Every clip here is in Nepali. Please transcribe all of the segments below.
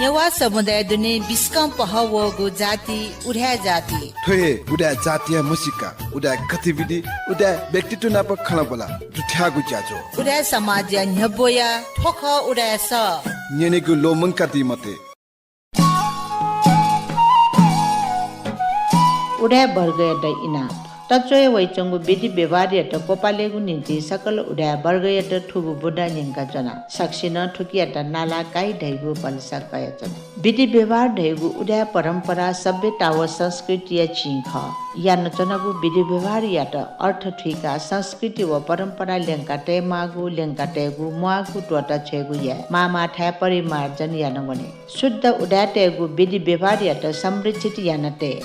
नेवा समुदाय दुने बिस्कम पहवगु जाति उड्या जाति थोए उडा जातीय मुसिका उडा गतिविधि उडा व्यक्तित्व नाप खला बोला जुठ्यागु ज्याजो उड्या समाज या न्यबोया ठोख उड्या स नेनेगु लोमंका ति मते उड्या वर्ग यट इना तचोय वैचंगु विधि व्यवहार यट कोपालेगु निम्ति सकल उड्या वर्ग यट ठुगु बुढा निंका जना सक्सिन ठुकी यट नाला काई ढैगु पलिसा कय जना विधि व्यवहार ढैगु उड्या परम्परा सभ्यता व संस्कृति या चिंख या नचनगु विधि व्यवहार यट अर्थ ठिका संस्कृति व परम्परा लेंका टे मागु लेंका टेगु मुआगु टोटा छेगु या मामा ठा परिमार्जन या नगने शुद्ध उड्या टेगु विधि व्यवहार यट संरक्षित या नटे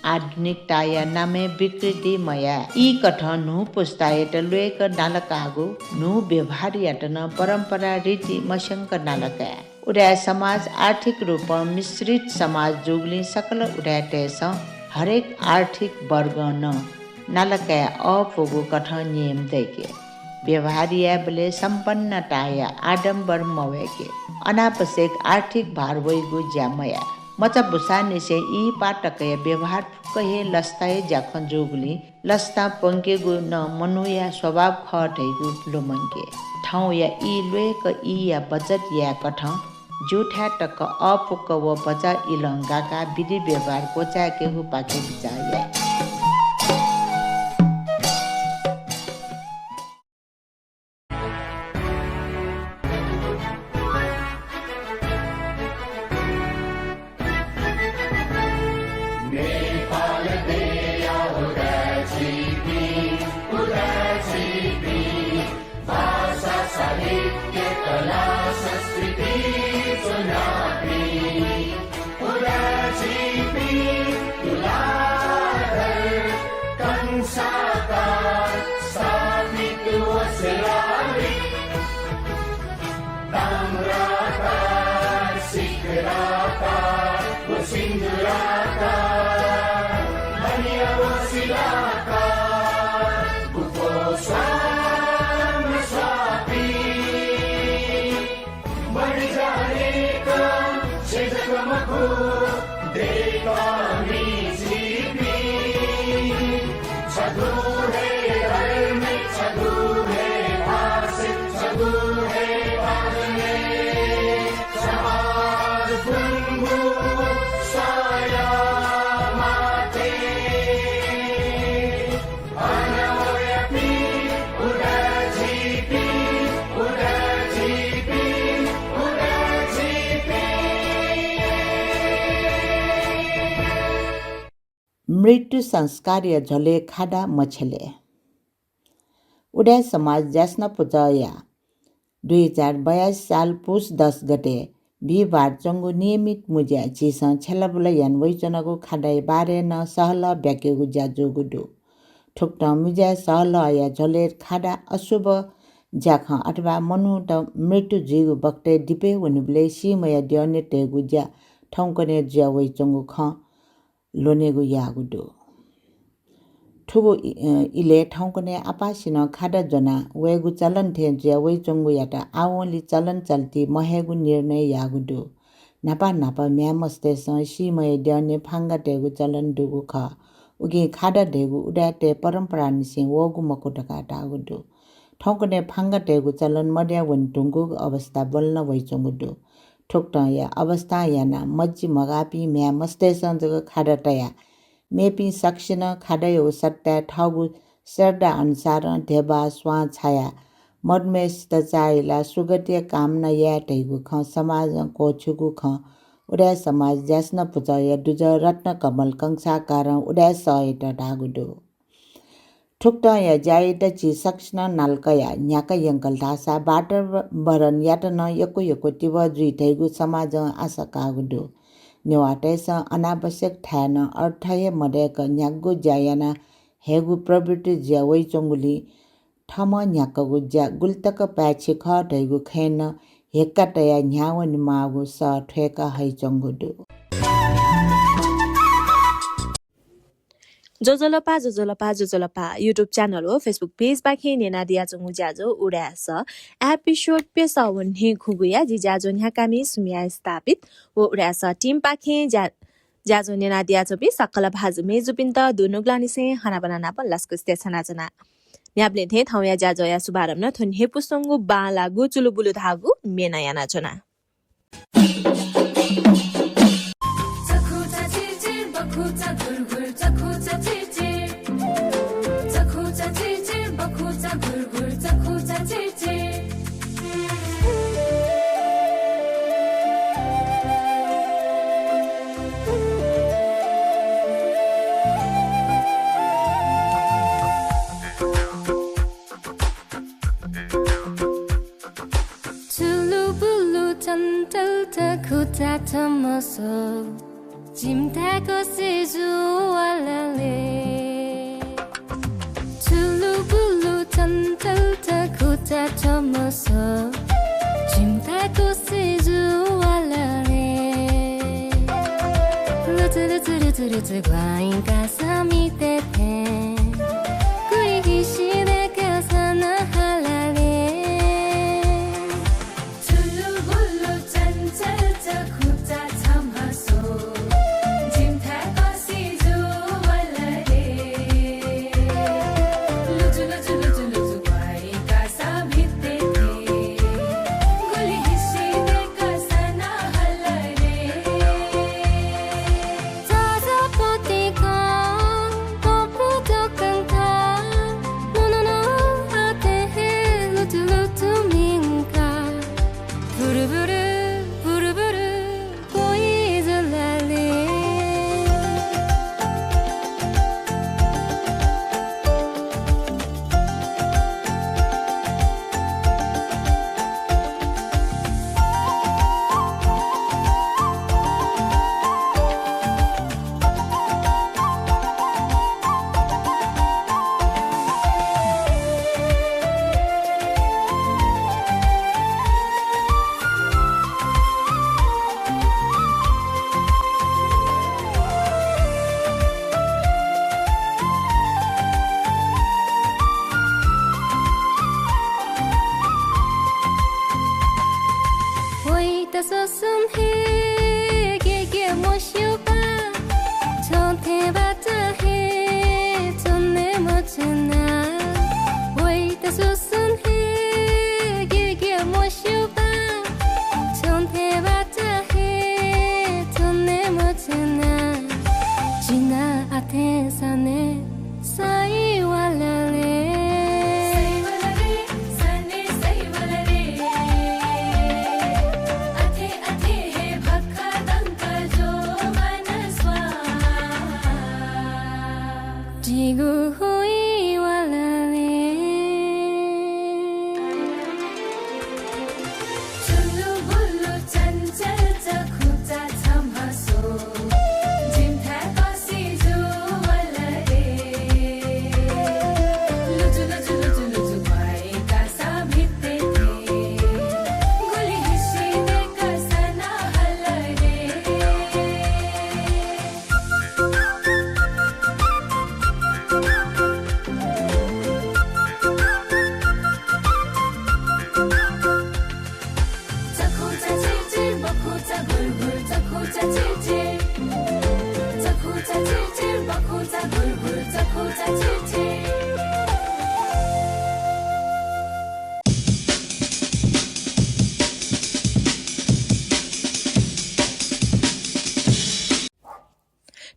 आधुनिकता या नामे विकृति मया ई कथ नु पुस्तायट लुएक नालकागु नु व्यवहार यटन परम्परा रीति मशंक नालका उड्या समाज आर्थिक रूप मिश्रित समाज जुगली सकल उड्या टेस हरेक आर्थिक वर्ग न नालका अपुगु कथ नियम देके व्यवहार या बले संपन्नता या आडम्बर मवेके अनावश्यक आर्थिक भार वैगु ज्यामया मचा बुसाने से ई पाटकय व्यवहार फुकहे लस्ताए जाखन जोगली लस्ता पंकेगु न मनुया स्वभाव खटैगु लोमंके ठाउँ या ई लुएक ई या बचत या कठ जुठा टक अपुक व बचा इलंगाका विधि व्यवहार कोचाके हु पाके बिचाया मृत्यु संस्कार या झले खाडा मछले उड्या समाज जास्न पुजया 2022 साल पुस 10 गते बिहिबार चंगु नियमित मुज्या चिस छेलाबुला यान वैचनको खाडाई बारे न सहल ब्याकेगु ज्याजोगुडु ठुक्ट मुज्या सहल या झलेर खाडा अशुभ ज्याख अथवा मनु त मृत्यु जिगु बक्ते दिपे वनुबले सिमया दिउने टेगु ज्या ठौकने ज्या वैचंगु ख लोनेगु यागुडु ठुगु इले ठाउँकने आपासिन खाडा जना वेगु चलन थे ज्या वैचंगु याटा आवली चलन चल्ती महेगु निर्णय यागुडु नापा नापा म्यामस्ते सिमय द्याउने फाङ्गा टेगु चलन दुगु ख उगे खाडा ढेगु उड्याटे परम्परा निसे वगु मकोटका टागुडु ठाउँकने फाङ्गा टेगु चलन मड्या वन्तुगु अवस्था बल्न वैचंगुडु ठोक्ट या अवस्था याना मज्जी मगापी म्या मस्ते संजग खाडा टया मेपी सक्सिन खाडयो सट्टा ठागु सर्दा अनुसार ढेबा स्वा छाया मदमेस त चाइला सुगतिय कामना या टैगु ख समाज कोछुगु ख उड्या समाज ज्यास्न पुजय दुज रत्न कमल कंसा कारण उड्या सयट ढागुडो ठुक्ट या जायट ची सक्ष्न नालकया न्याका यंकल धासा बाटर बरन याटन यको यको तिव जुइ थैगु समाज आशा कागुडो नेवाटेस अनावश्यक ठान अर्थय मडेक न्यागु जायना हेगु प्रवृत्ति ज्या वैचंगुली ठम न्याकगु ज्या गुल्तक प्याछि ख ढैगु खैन हेक्काटया न्यावन मागु स ठेका हैचंगुडो जोजोलपा युट्युब च्यानल हो फेसबुक पेज बाखे नेना दिया चंगु ज्याजो उड्यास एपिसोड पेसावन हे खुगुया जी ज्याजो न्या कामी सुमिया स्थापित वो उड्यास टिम पाखे ज्याजो नेना दिया चोपी सकल भाजु मेजुपिन्त दुनुग्लानिसे खाना बनाना पन लस्कुस्ते छनाचना न्याब्ले थे थौया ज्याजो या शुभारम्भ न थुन हे पुसंगु बाला गु चुलुबुलु धागु मेना याना चना Tamaso Jimtago Sijualale Tulu Bulu Tantal Takuta Tamaso Jimtago Sijualale Lutu Guain Kasami Tepe Kurigishi de Kasana Halale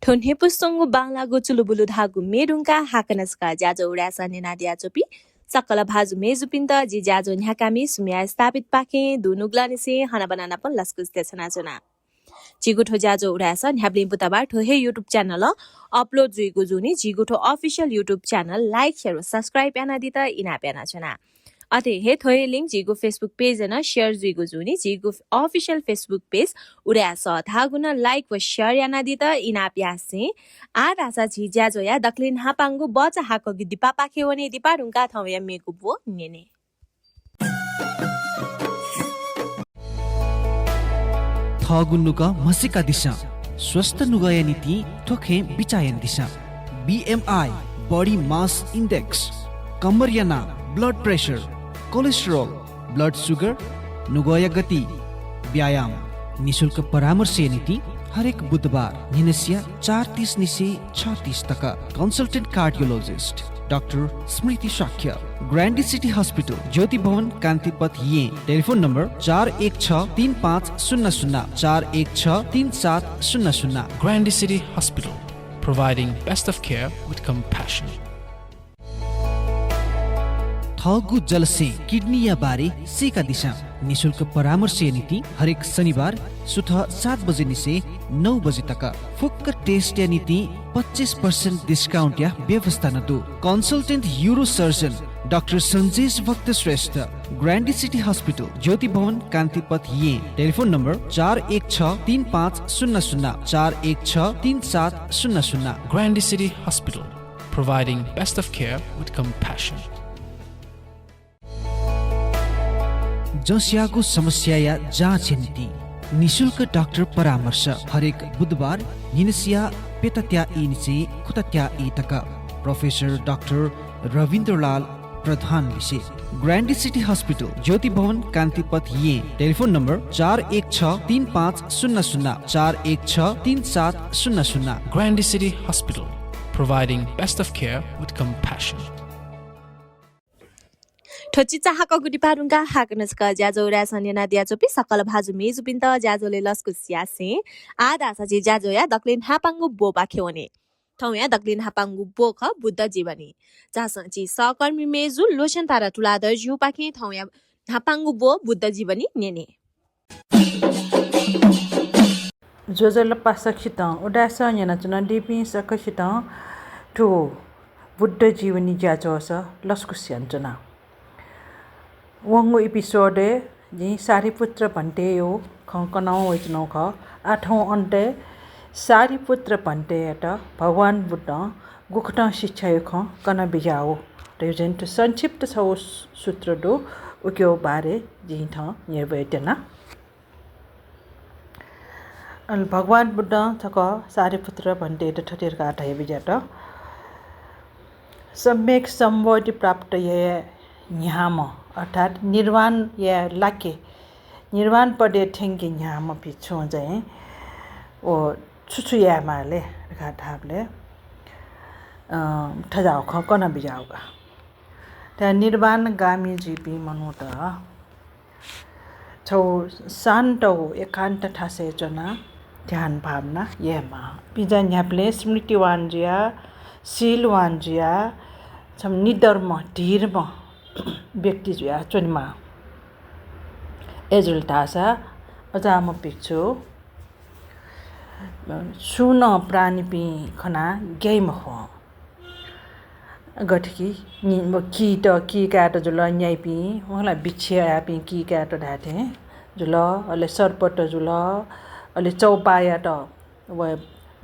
ठोन्हे पुस्तंगु बांग्लागु चुलुबुलु धागु मेडुङका हाकनसका ज्याजो उड्यासा नेनादिया चोपी सकल भाजु मेजुपिन्त जी ज्याजो न्याकामी सुमिया स्थापित पाके दुनुग्लानिसे खाना बनाना पन लस्कुस्ते छनाचना जिगुठो ज्याजो उड्यासा न्याब्लिन पुताबार ठोहे युट्युब च्यानल अपलोड जुइगु जुनी जिगुठो official YouTube channel like share subscribe याना दिता इना प्याना छना अथे हे थोए लिंक जिगु फेसबुक पेज न शेयर जुइगु जुनी जिगु ऑफिशियल फेसबुक पेज उड्यासा थागुन लाइक व शेयर याना दिता इना प्यासे आ रासा झि ज्याजो या दक्लिन हापांगु बचा हाको गिदि पापा खेवने दिपारुङका थौया मेकु बो नेने थगुन्नुका मसिका दिशा स्वस्थ नुगय नीति ठोखे बिचायन दिशा BMI body mass index, कमरियाना blood pressure, cholesterol, blood sugar, नुगोया गति, व्यायाम, निशुल्क परामर्श नीति हरेक बुधबार निनसिया 4:30 निसे 6:30 तक कंसल्टेंट कार्डियोलॉजिस्ट डॉक्टर स्मृति शाक्य, ग्रैंडी सिटी हॉस्पिटल, ज्योति भवन, कांतिपथ ये। Telephone number 41635000 41633700। Grandy City Hospital, providing best of care with compassion. थगु जलसे किडनी या बारे सेका दिशा निशुल्क परामर्श नीति हरेक शनिबार सुबह 7 बजे निसे 9 बजे तक। फुक्क टेस्ट या नीति 25% डिस्काउंट या व्यवस्था न दो। Consultant euro surgeon doctor Sanjesh भक्त श्रेष्ठ, ग्रैंडी सिटी हॉस्पिटल, ज्योति भवन, कांतिपथ ये। Telephone number 41635000 41633700। Grandy City Hospital, providing best of care with compassion. जसियाको समस्या या जाँच नीति निशुल्क डाक्टर परामर्श हरेक बुधबार निनसिया पेतत्या इनिसे खुतत्या इ तक। प्रोफेसर डाक्टर रविन्द्रलाल प्रधान विषय, ग्रैंडी सिटी हॉस्पिटल, ज्योति भवन, कांतिपथ ये। Telephone number 41635000 41633700। Grandy City Hospital, providing best of care with compassion. ठोची चाहको गुडी पारुङका हाकनस्का ज्याजो रासन्यना दियाचोपी सकल भाजु मेजुपिन्त ज्याजोले लस्कु स्यासे आधा सजी ज्याजो या दक्लिन हापाङ्गु बोबा खेउने ठौ या दक्लिन हापाङ्गु बोख बुद्ध जीवनी चासंची सहकर्मी मेजु लोशन तारा तुलादर जिउ पाखे ठौ या हापाङ्गु बो बुद्ध जीवनी नेने जोजल पासक्षित उडासा न्याना चुना डिपी सकक्षित ठो बुद्ध जीवनी ज्याजो स लस्कु स्यान्चना वंगो एपिसोड जी सारीपुत्र भन्टे यो खंकनाउ वचनौ ख आठौं अन्ते सारीपुत्र भन्टे एट भगवान बुद्ध गुखट शिक्षा यो ख कना बिजाओ रेजेंट संक्षिप्त छौ सूत्र दो उक्यो बारे जी थ निर्वयतना अल भगवान बुद्ध थक सारीपुत्र भन्टे एट ठटेर का आठै बिजाट सम्यक सम्बोधि प्राप्त ये न्याम अर्थात निर्वाण या लाके निर्वाण पदे ठेंगे न्याम पिछु चाहिँ ओ छुछु या माले घाटाले ठजाउ ख कना बिजाउगा त निर्वाण गामी जीपी मनुत छौ शान्त एकान्त ठासे जना ध्यान भावना येमा पिजा न्याप्ले स्मृतिवान जिया शीलवान जिया छम निधर्म धीर्म व्यक्ति जुया चुनमा एजुल तासा अजाम पिक्छु सुन प्राणी पि खना गेम हो गठकी नि कीट की काट जुल न्याय पि मलाई बिछ्या पि की काट ढाटे जुल अले सर्पट जुल अले चौपाया त व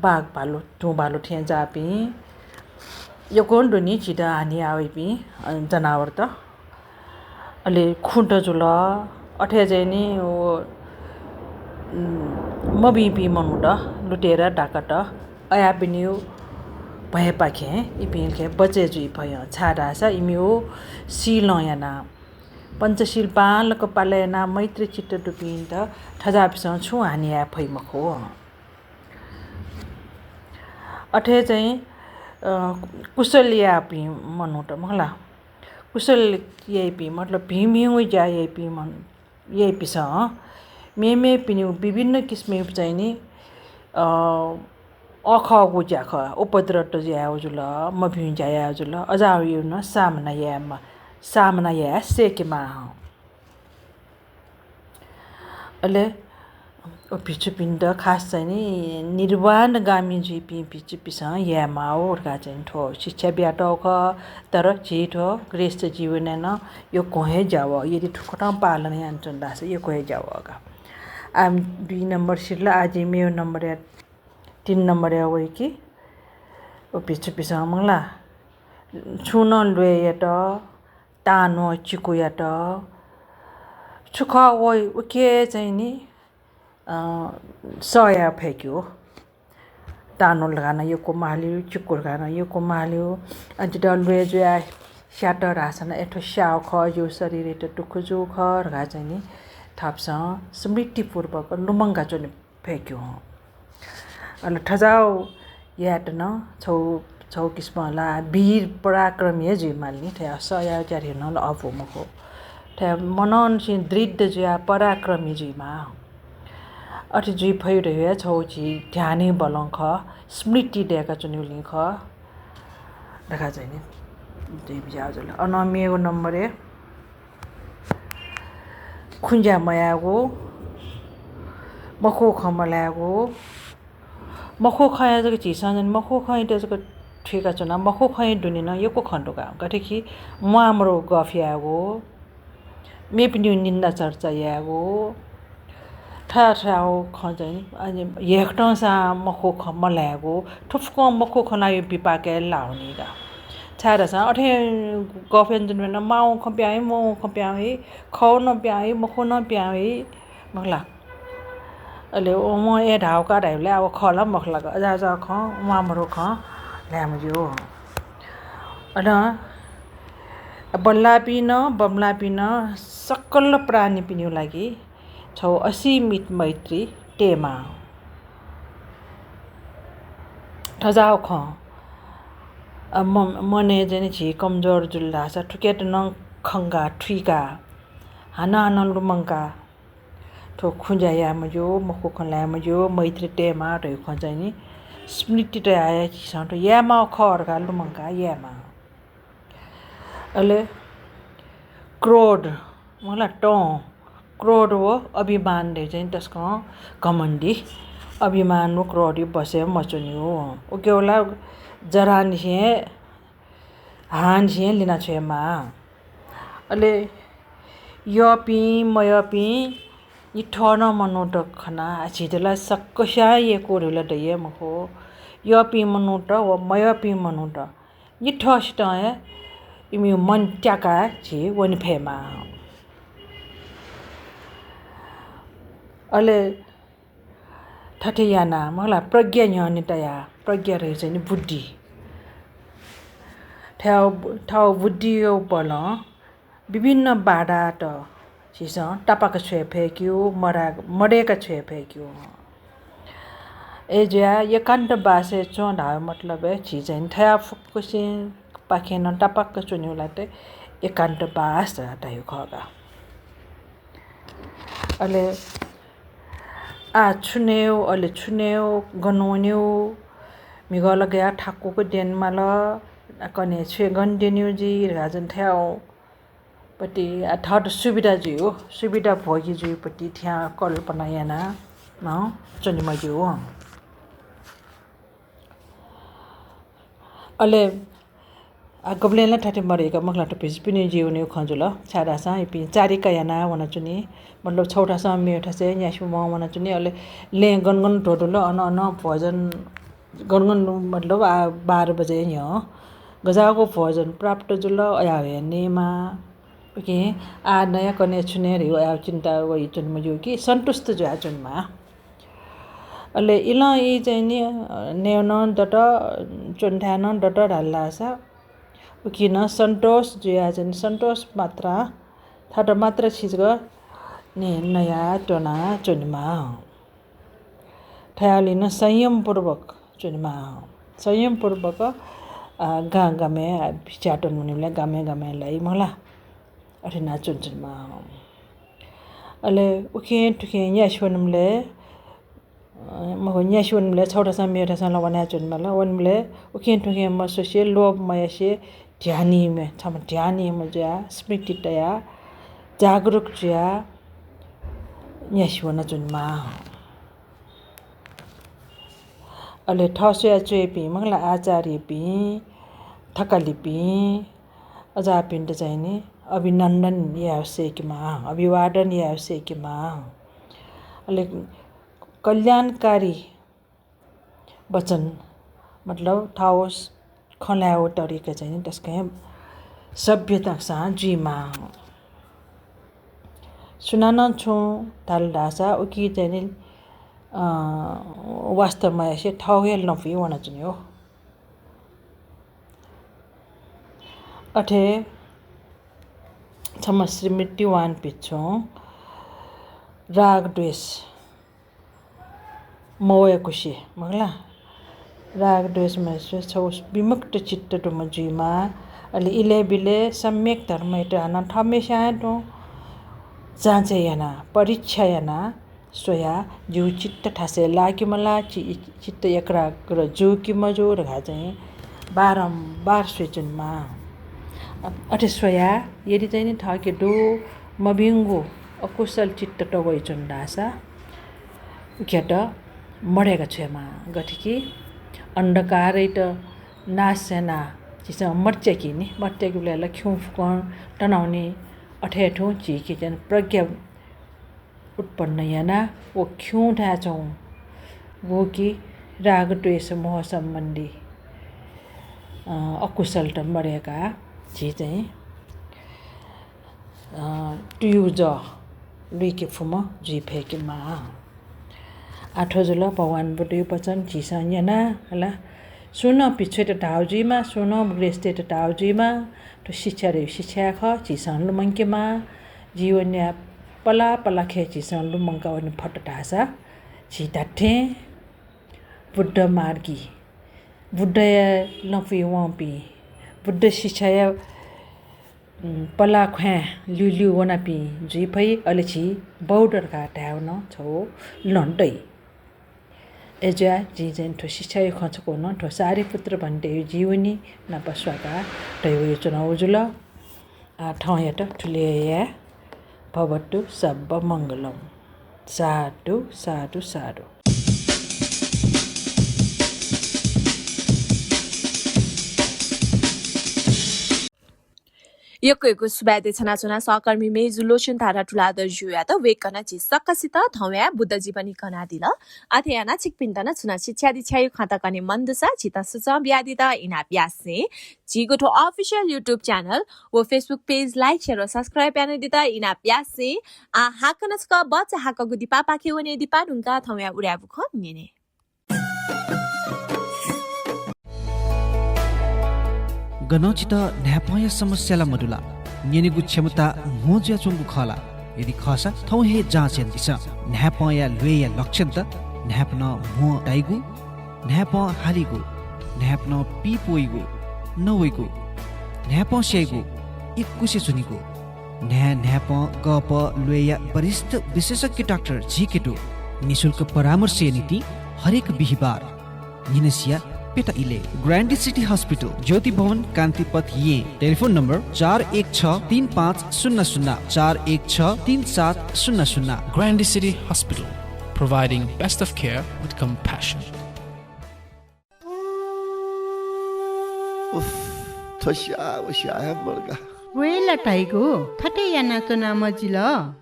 बाघ भालु टु भालु ठ्या जापि यो कोन दुनी छिटा हानि आवे पि जनावर त अले खुंट जुल अठे जैनी ओ मबी पि मनुड लुटेर डाकट अया बिनिउ भए पाखे इपिल के बचे जुइ भय छाडा सा इमिउ सिलयाना पंचशील पालक पालयना मैत्री चित्त दुपिन त ठजापिस छु हानि आ फैमखो अठे चाहिँ कुशलिया पि मनुट मला कुशल ये पि मतलब भीमिउ जा ये पि मन ये पिस मेमे पिनु विभिन्न किसिम चाहिँ नि अख गुजा ख उपद्रत ज्याउ जुल मभि ज्या जुल अजाउ यु न सामना या सेकेमा अले ओ पिछु पिण्ड खास चाहिँ नि निर्वाण गामी जीपी पिछु पिस या माओ का चाहिँ ठो शिक्षा ब्याटो ख तर छिटो गृहस्थ जीवन न यो कोहे जाव यदि ठुकटा पालन यान्चन दास यो कोहे जावगा आम 2 नंबर सिला आज मेरो नंबर 3 नंबर वइ कि ओ पिछु पिस मंगला छुन लुएट तानो चिकुयाट छुखा वइ उके चाहिँ नि सया फेक्यो तानो लगाना यो कोमाल्यो चुक्को लगाना यो कोमाल्यो अनि डलवे जो स्याटर हासन एठो स्याउ ख यो शरीर एटो टुक्को जो ख रगा चाहिँ नि थप्छ स्मृतिपूर्वक लुमङ्गा चोनि फेक्यो अनि ठजाउ याट न छौ किस्मला वीर पराक्रमी जुमाल्नी ठ्या सया जारी न अफो मको ठ्या मनन सि दृढ जुया पराक्रमी जुमा अठी जुइ फैरह्यो छौची ध्याने बलंख स्मृति डेका चुन्युलिङ ख रखा चाहिँ नि दुई बिजाजल अनमिएको नम्बर खुन्जा मयागो मखो खमलागो मखो खया जको चिसन मखो खय त्यसको ठिका चुना मखो खय दुनिन योको खण्डोका गठेकी माम्रो गफियागो मेपिन्यु निन्दा चर्चा यागो ठाठाओ खजै अनि हेक्टसा मखो खमलागो ठुफको मखो खनायो पिपाके लाउनीगा छारसा अठे गफेन जुन माउ खप्याए मो खप्याए खौ न प्याए मखो न प्याए मखला अले ओ म ए ढाउका ढाइले अब खला मखला जा जा ख मामरो ख ल्याम जो अन बल्ला पिन बमला पिन सकल प्राणी पिन्यु लागि छौ असीमित मैत्री टेमा ठजाउ ख मने जने छि कमजोर जुल्ला छ ठुकेट न खंगा ठुइका हाना हाना लुमंगा ठो खुंजाया मजो मको खला मजो मैत्री टेमा रे खजाइनी स्मृति टे आया छि सन्ट यामा खर का लुमंगा यामा अले क्रोध मला टो क्रोध हो अभिमान दे चाहिँ त्यसको घमण्डी अभिमान नो क्रोधी बसे मचुनी हो ओकेला जरान छे हान छे लिना छेमा अले यपी मयपी यी ठन मनोट खना छिजला सक्कशा ये कोरला दये मखो यपी मनोट व मयपी मनोट यी ठष्ट इमि मन ट्याका छि वनि फेमा अले ठठियाना मला प्रज्ञा न्यनितया प्रज्ञा रहे चाहिँ बुद्धि ठाउँ बुद्धि बल विभिन्न बाधा त छिस टपाक छे फेक्यो मरेका छे फेक्यो ए ज्या एकान्त बासे चो ढा मतलब छि चाहिँ थया फुक्कुसे पाखेन टपाक चुन्युला त एकान्त बास हटायो खगा अले छुनेउ अले छुनेउ गनोन्यौ मिगल गया ठाकुको देनमा ल कने छे गन्डेन्यु जी राजन थ्याउ पति थर्ड सुविधा जी हो सुविधा भोगी जी पति थ्या कल्पना याना न चनि मजो हो अले गब्लेला ठाटे मरेका मखला टपिस पिनि जिउने खजुल छाडा सा पि चारिका याना वना चुनी मतलब छोटा सा मेठा से न्यासु म वना चुनी अले ले गनगन ढोडुल अन भोजन गनगन मतलब 12 बजे य गजाको भोजन प्राप्त जुल आया हेनेमा ओके आ नयाँ कने छुने रे आया चिन्ता वइ चुन मजो कि सन्तुष्ट जो आचुनमा अले इला इ चाहिँ नि नेउन दट चुन्थान दट ढाल्लासा किन सन्तोष जुया चाहिँ सन्तोष मात्रा थाटा मात्रा छिजग ने नयाँ टना चुनमा ठयालिन संयमपूर्वक चुनमा संयमपूर्वक गामे चाटन मुनिले गामे लाई मला अठिना चुनमा अले उखे टुखे याशवनमले मगो याशवनमले छोटा सा मेटा सा लवना चुनमा वनमले उखे टुखे मसोसे लोभ मयसे ध्यानी में छम ध्यानी मजा स्मृति तया जागरूक ज्या याशवन चुनमा अले ठसया चेपी मंगला आचार्य पी थकाली पी अजा पिण्ड चाहिँ नि अभिनन्दन यावसेकीमा अभिवादन यावसेकीमा अले कल्याणकारी वचन मतलब ठाउस खल्याओ तरिका चाहिँ त्यसकै सभ्यता सा जीमा सुनान छु ताल ढासा उकी चाहिँ वास्तवमा यसै ठाउहेल नफी वना चुने हो अठे छम श्रीमती वान पिछो राग द्वेष मवय कुशी मगला राग द्वेष में छौ विमुक्त चित्त तो मजुमा अलि इले बिले सम्यक धर्म इट आना हमेशा तो जाँचे याना परीक्षा याना सोया जु चित्त ठासे लाकी मला चित्त एकरा कर जो कि मजो रखा चाहिँ बारम्बार स्वेचनमा अठे सोया यदि चाहिँ नि ठके दो मबिंगो अकुशल चित्त टगै चण्डासा उखेट मरेका छेमा गठिकी अंधकारै त नासेना चिस मर्चकी नि मर्चकी बेला खिउ फुकन तनाउने अठेठो चिकी जन प्रज्ञा उत्पन्न याना वो खिउ ढाचौ वो कि राग द्वेष मोह सम्बन्धी अकुशल त मरेका छि चाहिँ ट्युज लुइके फुम जुइ फेकेमा आठो जुल भगवान बुद्धि पचन झिसन याना हला सुन पिछे त ढाउजीमा सुन ग्रेस्ते त ढाउजीमा तो शिक्षा रे शिक्षा ख झिसन लुमङ्केमा जीवन या पला पला खे झिसन लुमङ्का वन फट ढासा झिटाठे बुद्ध मार्गी बुद्ध लफी वपी बुद्ध शिक्षा पला ख्या लिउ वनापी जुइ फै अलेछि बौडर का ढाउन छौ लन्डै एजा जी जेन ठो शिक्षा खचको न ठो सारी पुत्र भन्टे जीवनी न बस्वाका तयो चुनाउ जुल ठाउँयाट ठुलेया भवतु सब मङ्गलम साधु साधु साधु यको सुबादे छना छना सहकर्मी मेजु लोशन धारा टुलादर जुया त वेकना छि सकसित धौया बुद्ध जीवनी कना दिल अथयाना छिकपिन्दना छुना शिक्षा दिछायु खाता कने मन्दसा छिता सुचा ब्यादि त इना प्यासे जिगो ठो अफिशियल युट्युब च्यानल वो Facebook page like share subscribe याने दिता इना प्यासे आ हाकनस्क बच हाकगु दिपा पाखे वने दिपा ढुंगा धौया उड्याबु ख नेने गनौचित न्यापय समस्याला मडुला नेनेगु क्षमता मोज्या चोंगु खला यदि खसा थौ हे जाँचेन दिस न्यापय लुया लक्षण त न्यापन मो डाइगु न्याप हालिगु न्यापन पिपोइगु नवइगु न्याप सेगु इकुसे सुनिगु न्याप गप लुया वरिष्ठ विशेषज्ञ डाक्टर झिकेटु निशुल्क परामर्श नीति हरेक बिहिबार निनसिया पेटा इले ग्रान्डी सिटी हस्पिटल ज्योति भवन कान्तिपथ ये telephone number 41635000 41633700 Grandy City Hospital, providing best of care with compassion. थस्या मर्गा वेला टाइगो थटे याना तो नाम जिल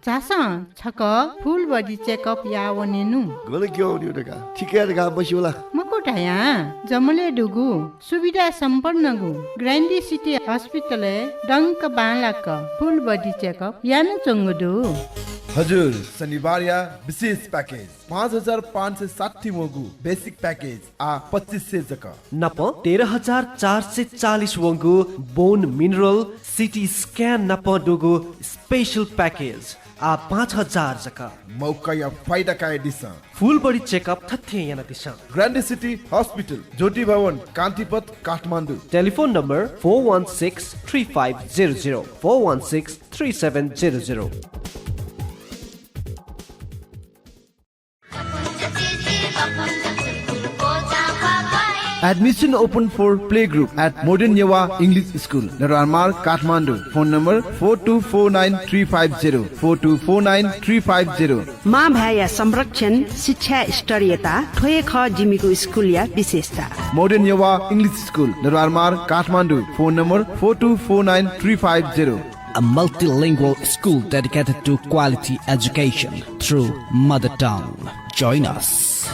चासा छक फुल बडी चेकअप या वनेनु गले क्यों नि उडका ठिकै रगा बसियोला मकोटाया जमले डुगु सुविधा सम्पन्न गु ग्रान्डी सिटी हस्पिटल डंक बालाक फुल बडी चेकअप याना चंगदु हजुर शनिबार या विशेष पैकेज 5560 वंगु बेसिक पैकेज आ 2500 जका नप 13440 वंगु बोन मिनरल सिटी स्क्यान नप डुगु स्पेशल पैकेज आ 5000 जका मौका या फाइदा का दिशा फुल बडी चेकअप थथे याना दिशा ग्रान्डी city hospital Jyoti Bhawan Kantipath Kathmandu telephone number 41635004163700 Admission open for playgroup at Modern Yewa English School, Naramar, Kathmandu. Phone number 4249350 4249350. माँ भाया संरक्षण शिक्षा स्तरीयता ठोए ख जिमीको स्कुल या विशेषता Modern Yewa English School, Naramar, Kathmandu. Phone number 4249350. A multilingual school dedicated to quality education through mother tongue. Join us.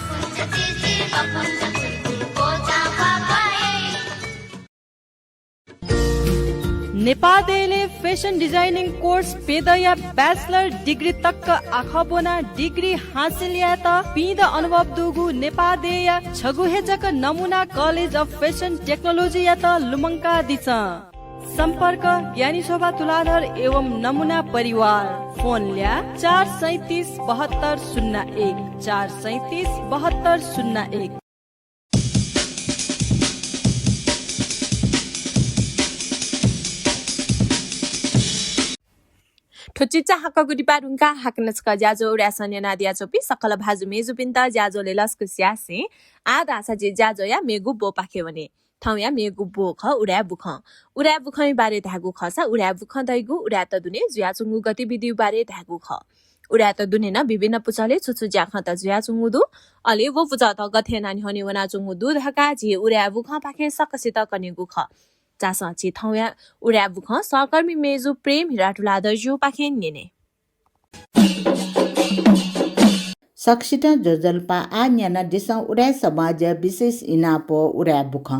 नेपादेले फेसन डिजाइनिङ कोर्स पेदया ब्याचलर डिग्री तक आखबोना डिग्री हासिल या त पिद अनुभव दुगु नेपादेया छगुहेजक नमुना कलेज अफ फेसन टेक्नोलोजी या त लुमङ्का दिछ सम्पर्क ज्ञानी शोभा तुलाधर एवं नमुना परिवार फोन ल्या 4377201 4377201। ठुचिचा हक्कगुडी पारुङका हाकनचका ज्याजो उड्यासन नादिया चोपी सकल भाजु मेजु पिन्ता ज्याजोले लस्कु स्यासे आधा साजे ज्याजो या मेगु बो पाखे भने ठाउँ या मेगु बो ख उड्या बुखै बारे धागु खसा उड्या बुख दैगु उड्या त दुने ज्याचुङु गतिविधि बारे धागु ख उड्या त दुने न विभिन्न पुचले छुछु ज्याख त ज्याचुङु दु अले वो पुचा त गथे नानी हने वना चुङु दु धका जे उड्या बुख पाखे सकसित कनेगु ख चासा छि ठाउँ या उड्या बुख सहकर्मी मेजु प्रेम हिराटुला दजु पाखे नेने सक्सित जोजल्पा आ न्याना दिसं उड्या समाज विशेष इनापो उड्या बुख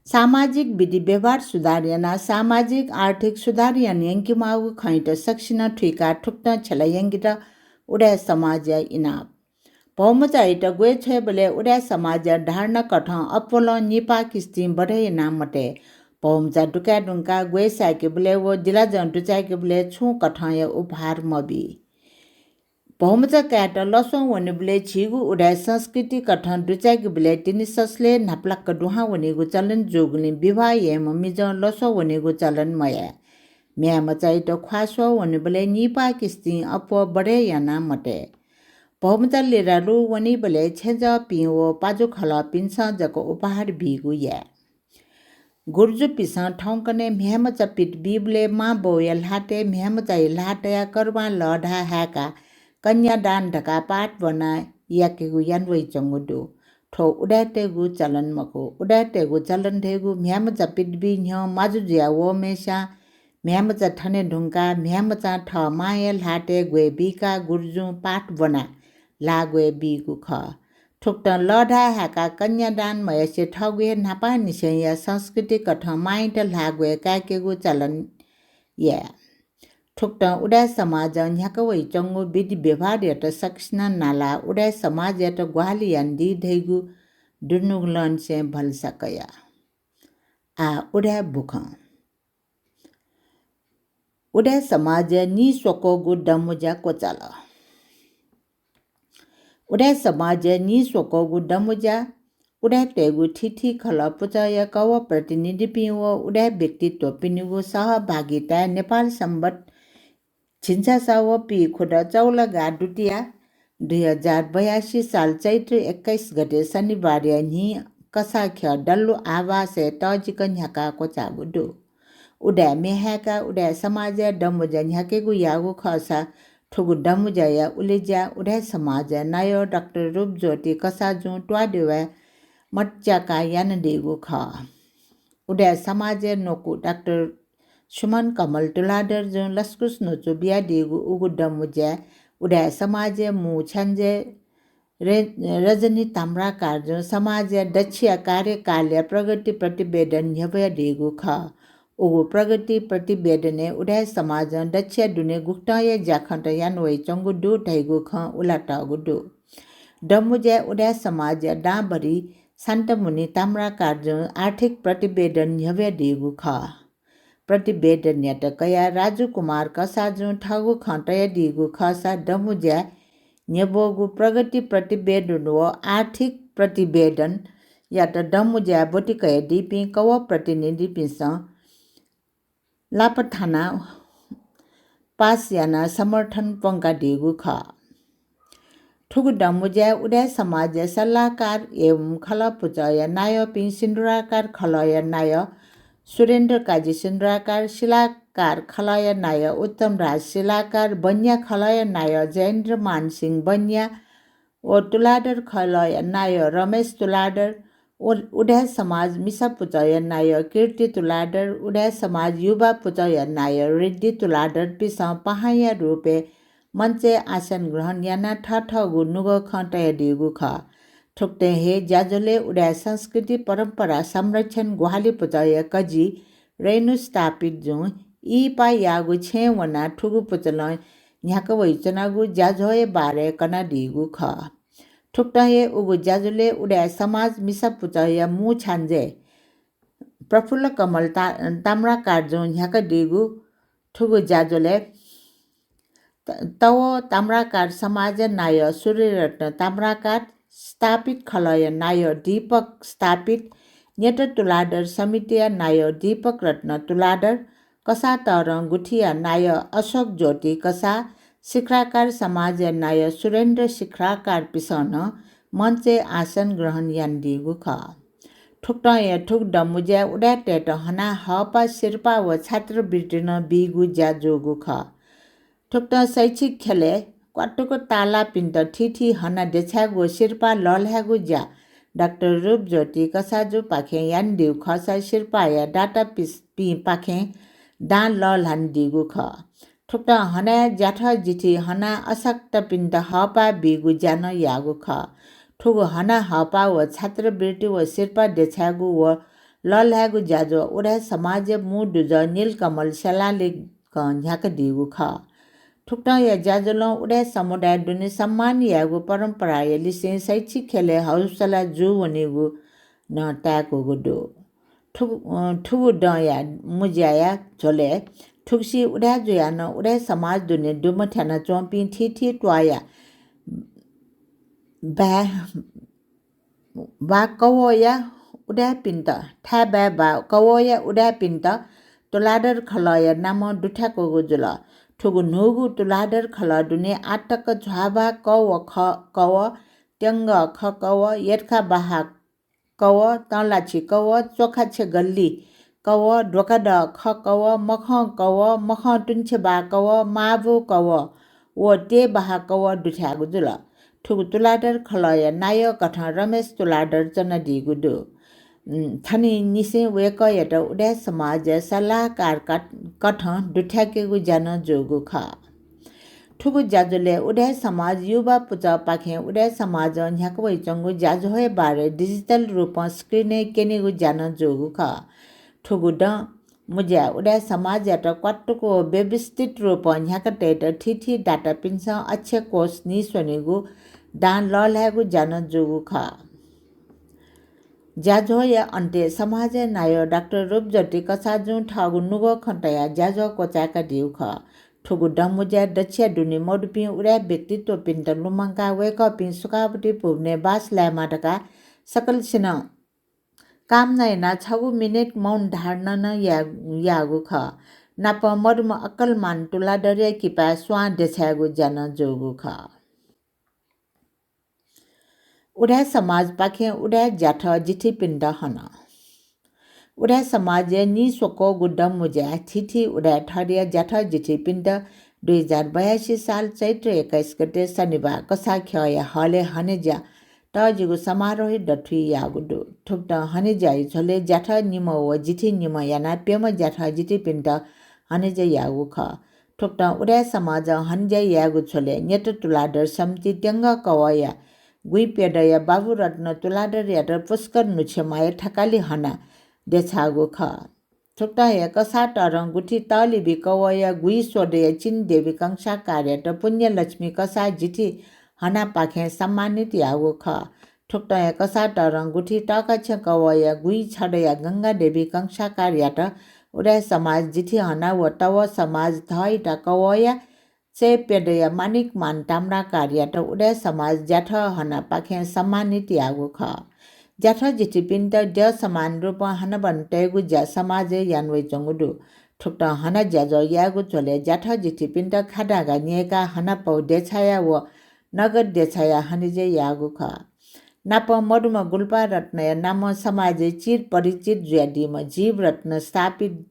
सामाजिक विधि व्यवहार सुधार याना सामाजिक आर्थिक सुधार यान यंकिमाउ खैट सक्सिन ठुइका ठुक्न छला यंगित उड्या समाज इनाप पौमचा इट गए छे बले उड्या समाज ढार्न कठ अपोलो निपा किस्ती बढे नाम मटे पौमचा डुका डुंका गए साके बले वो जिला जन टुचाके बले छु कठ य उपहार मबी पौमचा काट लसो वने बले छिगु उड्या संस्कृति कठन डुचाके बले तिनी ससले नाप्लक दुहा वनेगु चलन जोगले विवाह ये ममिज लसो वनेगु चलन मया म्या मचाइ त ख्वासो वने बले निपा किस्ती अपो बढे याना मटे पौमचा लेरालु वनी बले छेज पिओ पाजु खला पिन्सा जको उपहार बिगु या गुर्जु पिसा ठौकने म्यामचा पिट बिबले मा बोयल हाटे म्यामचा लाटया करवा लढा हाका कन्यादान ढका पाठ बना याकेगु यानवै चंगुदु ठो उडाटेगु चलन मको उडाटेगु चलन धेगु म्यामचा पिटबि न्य माजु ज्या वो मेसा म्यामचा ठने ढुंका म्यामचा ठ मायल हाटे गवे बिका गुर्जु पाठ बना लागवे बिगु ख ठुक्ट लढा हाका कन्यादान मयसे ठगवे नापा निसय संस्कृति कठ माइट लागवे काकेगु चलन या ठुक्ट उडा समाज न्याकवै चंगु विधि व्यवहार यत सक्सिना नाला उडा समाज यत ग्वाली यान्दी धैगु दुनुगलन से भल सकया आ उडा बुख उडा समाज नि सोकोगु डमुजा कोचाल उडा समाज नि सोकोगु डमुजा उडा टेगु ठिठी खल पुचय कव प्रतिनिधि पिउ उडा व्यक्तित्व पिनुगु सहभागिता नेपाल सम्बत छिन्सा साव पी खुदा चौला गाडुटिया 2082 साल चैत्र 21 गते शनिबार नि कसाख्य डल्लु आवासे तजिक न्याका कोचागुडु उडा मेहाका उडा समाज डमुजा न्याकेगु यागु खसा ठुगु डमुजा या उलेजा उडा समाज नायो डाक्टर रूपज्योति कसाजु ट्वादेवा मच्चाका यानदेगु ख उडा समाज नोकु डाक्टर सुमन कमल तुलादर जो लस्कुस नोचो बिया देगु उगु डमुजा उडा समाज मु छन्जे रजनी ताम्रा कार्य समाज दक्ष कार्यकाल प्रगति प्रतिवेदन न्यवय देगु ख उगु प्रगति प्रतिवेदने उडा समाज दक्ष दुने गुक्तय जाखन्त यानवै चंगु दु धैगु ख उलाटा गुदु डमुजा उडा समाज डाबरी शान्तमुनि ताम्रा कार्य आर्थिक प्रतिवेदन न्यवय देगु ख प्रतिवेदन कया राजु कुमार कसाजु ठगु खटय दिगु खसा डमुजा न्यबोगु प्रगति प्रतिवेदन व आर्थिक प्रतिवेदन या त डमुजा बोटिकय दिपि कव प्रतिनिधि पिस लापथाना पास याना समर्थन पंका दिगु ख ठुगु डमुजा उडा समाज सल्लाहकार एवं खलपुचय नाय पिन सिन्धुराकार खलय नाय सुरेन्द्र काजी सिन्धुराकार शिलाकार खलय नाय उत्तम राज शिलाकार बन्या खलय नाय जयेन्द्र मान सिंह बन्या ओ तुलाडर खलय नाय रमेश तुलाडर उडा समाज मिसा पुचय नाय कीर्ति तुलाडर उडा समाज युवा पुचय नाय रिद्धि तुलाडर पिस पहाया रूपे मञ्चे आसन ग्रहण याना ठठगु नुग खटय दिगु ख ठुक्ते हे ज्याजोले उडा संस्कृति परम्परा संरक्षण गुहाली पुचय कजी रेनु स्थापित जो ई पा यागु छे वना ठुगु पुचल न्याक वैचनागु जाजोए बारे कना दिगु ख ठुक्टाए उगु जाजुले उडे समाज मिसा पुचया मु छान्जे प्रफुल्ल कमल ताम्रा कार्जो न्याक दिगु ठुगु जाजोले तव ताम्राकार समाज नाय सूर्यरत्न ताम्राकार स्थापित खलय नाय दीपक स्थापित नेट तुलाडर समितिया नाय दीपक रत्न तुलाडर कसा तरङ गुठिया नाय अशोक ज्योति कसा शिखराकार समाज नाय सुरेन्द्र शिखराकार पिसन मञ्चे आसन ग्रहण यान्दिगु ख ठुक्टय ठुक डमुज्या उडा टेट हना हपा शिर्पा व छात्रवृत्ति न बिगु ज्या जोगु ख ठुक्ट शैक्षिक खेले क्वाटुको ताला पिन्त ठिठी हना देछागु शिर्पा लल्ह्यागु ज्या डाक्टर रूप ज्योति कसाजु पाखे यान्दिउ खसा शिर्पा या डाटा पि पाखे दान लल्हान दिगु ख ठुक्ट हना ज्याठ जिठी हना अशक्त पिन्त हपा बिगु ज्यान यागु ख ठुगु हना हपा व छात्रवृत्ति व शिर्पा देछागु व लल्ह्यागु ज्याजो उडा समाज मु दुज नीलकमल सेलाले न्याक दिगु ख ठुक्ट या ज्याजोलो उडा समुदाय दुने सम्मान यागु परम्परा लिसे शैक्षिक खेले हौसला जु वनेगु न ट्याको गुडो ठुगु डया मुज्याया झोले ठुक्सी उडा जुया न उडा समाज दुने दुमठ्याना चोम्पी ठिठी ट्वाया बा कवोया उडा पिन्त ठा बा कवोया उडा पिन्त तुलाडर खलय नाम दुठाको गुजुल ठुगु नुगु तुलाडर खल दुने आटक झ्वाबा कव ख कव ट्यङ्ग ख कव यर्खा बाहा कव तलाछि कव चोखा छे गल्ली कव ढोकाड ख कव मख टुन्छे बा कव माबु कव व ते बाहा कव दुठ्यागु जुल ठुगु तुलाडर खलय नाय कठ रमेश तुलाडर चन दिगुडु थनी निसे वेक यट उडा समाज सल्लाहकार कठ दुठ्याकेगु जान जोगु ख ठुगु जाजुले उडा समाज युवा पुच पाखे उडा समाज न्याक वैचंगु जाजोय बारे डिजिटल रूप स्क्रिने केनेगु जान जोगु ख ठुगु ड मुज्या उडा समाज यट क्वाटुको व्यवस्थित रूप न्याक टेट ठिठी डाटा पिन्स अच्छे कोष नि सोनेगु दान लल्ह्यागु जान जोगु ख ज्याझोया अन्ते समाज नाय डाक्टर रूप ज्योति कसाजु ठगु नुगो खटया ज्याझो कोचाका दिउ ख ठुगु डमुज्या दक्षिया दुनि मोडपि उडा व्यक्तित्व पिन्त लुमंका वेक पि सुकापति पुग्ने बास ल्यामाटका सकल सिन काम नैना 6 मिनेट मौन धारण न यागु ख नाप मरुम अक्कल मान तुला डरे किपा स्वा देछागु जान जोगु ख उडा समाज पाखे उडा ज्याठ जिठी पिण्ड हन उडा समाज नि सोको गुड्डम मुज्या थिथि उडा ठरिया ज्याठ जिठी पिण्ड 2082 साल चैत्र 21 गते शनिबार कसा खया हले हनेज्या तजिगु समारोह डठुई यागुडु ठुक्ट हनेज्याइ झले ज्याठ निम व जिठी निम याना पेम ज्याठ जिठी पिण्ड हनेज्या यागु ख ठुक्ट उडा समाज हनेज्या यागु झले नेट तुलाडर समिति ट्यङ्ग कवया गुई पेडया बाबु रत्न तुलाडर याटर पुष्कर नुछेमाय ठकाली हना देछागु ख ठुक्टा या कसा तरङ गुठी तली बिकवया गुई सोडया चिन देवी कंसा कार्यट पुण्य लक्ष्मी कसा जिठी हना पाखे सम्मानित यागु ख ठुक्टा या कसा तरङ गुठी टकछ कवया गुई छडया गंगा देवी कंसा कार्यट उडा समाज जिठी हना व तव समाज धइटा कवया से पेडया मानिक मान ताम्रा कार्यट उडा समाज ज्याठ हना पाखे सम्मानित यागु ख ज्याठ जिठी पिन्त ड समान रूप हन बन्टेगु ज्या समाज यानवै चंगुडु ठुक्ट हना ज्याजो यागु चले ज्याठ जिठी पिन्त खाडागा निएका हना पौ देछाया व नगद देछाया हनिजे यागु ख नाप मडुम गुल्पा रत्न नाम समाज चिर परिचित ज्यादिम जीव रत्न स्थापित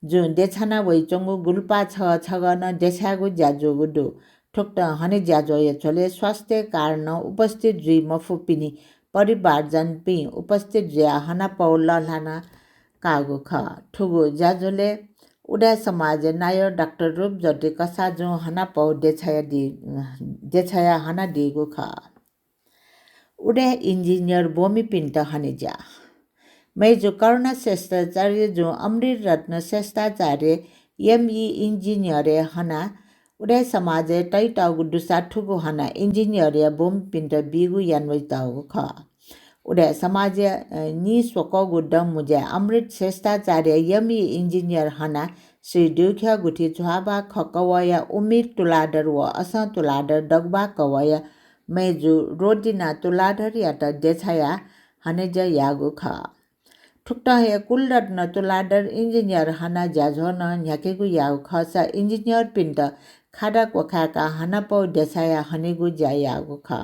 जो देछाना वैचंगु गुल्पा छगन देछागु ज्याजोगुडु ठुक्ट हने ज्याजो यछले स्वास्थ्य कारण उपस्थित जुइ मफुपिनी परिवारजन पि उपस्थित ज्या हना पौल लाना कागु ख ठुगु ज्याजोले उडा समाज नाय डाक्टर रूप ज्योति कसाजु हना पौ देछाया हना दिगु ख उडा इन्जिनियर बोमी पिन्त हने ज्या मैं जो करुणा श्रेष्ठाचार्य जो अमृत रत्न श्रेष्ठाचार्य ME इंजिनियर हना उडे समाज तै टाउगु दुसा ठुगु हना इंजिनियर बोम पिन्ट बिगु यानवै ताउ ख उडे समाज नि स्वकगु दम मुजे अमृत श्रेष्ठाचार्य ME इंजिनियर हना श्री दुख्या गुठी छुहाबा खकवया उमिर तुलाडर व अस तुलाडर डगबा कवया मेजु रोदिना तुलाडर याता देछाया हनेज यागु ख ठुक्टा हे कुलरत्न तुलाडर इंजिनियर हना जाझोन न्याकेगु यागु खसा इंजिनियर पिन्ट खाडा कोखाका हनापौ देछाया हनेगु जा यागु ख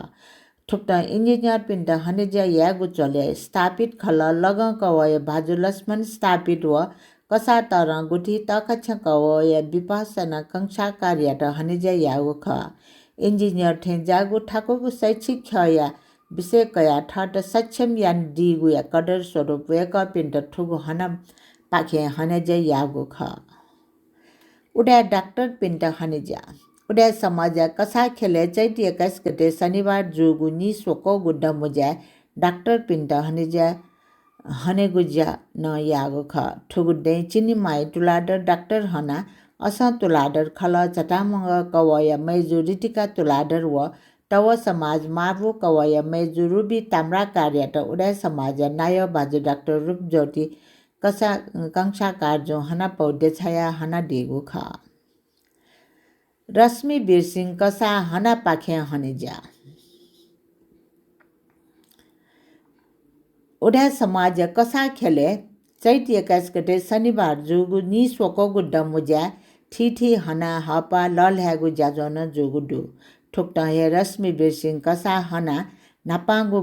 ठुक्टा इंजिनियर पिन्ट हनेज यागु चले स्थापित खल लग कवय भाजु लक्ष्मण स्थापित व कसा तर गुठी तकछ कवय विपासना कंसा कार्य त हनेज यागु ख इंजिनियर थे जागु ठाकुरगु शैक्षिक खया विषय कया ठट सक्षम यान दिगु या कदर स्वरूप वेक पिन्ट ठुगु हना पाखे हनेज यागु ख उडा डाक्टर पिन्ट हनेजा उडा समाज कसा खेले चैत 21 गते शनिबार जुगु नि सोको गुड्ड मुजा डाक्टर पिन्ट हनेजा हनेगुजा न यागु ख ठुगुडे चिनी माइ तुलाडर डाक्टर हना अस तुलाडर खल चटामंग कवय मैजु रिटिका तुलाडर व तव समाज माबु कवय मैजु रुबी ताम्रा कार्य त उडा समाज नाय बाजु डाक्टर रूप ज्योति कसा कंसा कार्जो हना पौडे छाया हना देगु ख रश्मि बिरसिंह कसा हना पाखे हनेजा उडा समाज कसा खेले चैत 21 गते शनिबार जुगु नि सोको डमुजा ठीठी हना हपा लल्ह्यागु जाजन जुगुडु ठोक्टा हे रश्मि बिरसिंह कसा हना नापागु